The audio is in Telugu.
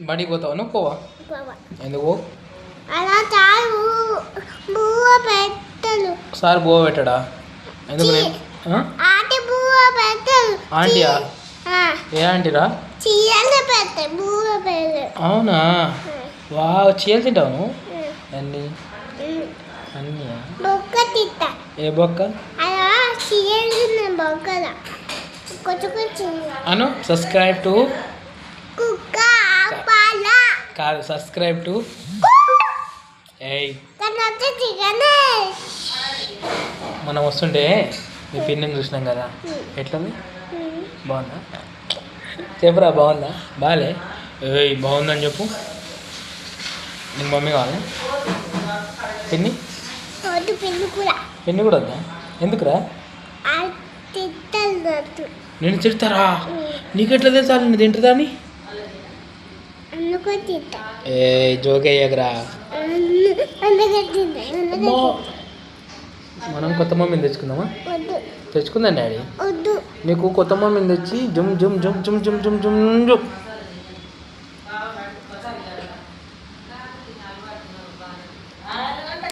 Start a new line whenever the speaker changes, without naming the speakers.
బడికి పోతావా నువ్వు పోవా? ఎందుకు
అలా చాలు బువ్వ పెట్టలు
సార్ బువ్వ పెట్టడా? ఎందుకు
ఆంటీ బువ్వ పెట్టలు.
ఆంటీయా? ఏ ఆంటీరా?
చీయలు పెట్ట బువ్వ పెట్టలు.
అవునా? వా చీయలు తింటావు నువ్వు? అన్నీ అన్నీ
బొక్క తింటా.
ఏ బొక్క?
అలా చీయలు బొక్కల కొంచెం కొంచెం
అను సబ్స్క్రైబ్ టు
కుక్క పాల
కాదు సబ్స్క్రైబ్ టు ఏయ్ మనం వస్తుంటే మీ పిన్నిని చూసినాం కదా, ఎట్లుంది? బాగుందా? చెప్పురా బాగుందా? బాలే ఏయ్ బాగుందని చెప్పు. నీకు మమ్మీ కావాలి? పిన్ని పిన్ని కూడా వద్దా? ఎందుకురా? నేను తిడతారా? నీకెట్లా తెలుసా నేను తింటుందా అని? ఏ జోకేయగరా. మనం కొత్త మమ్మీని తెచ్చుకుందామా? తెచ్చుకుందాం డాడీ. నీకు కొత్త మమ్మీని తెచ్చి జుమ్ జుమ్ జుమ్ జుమ్ జుమ్ జుమ్ జుమ్ జుమ్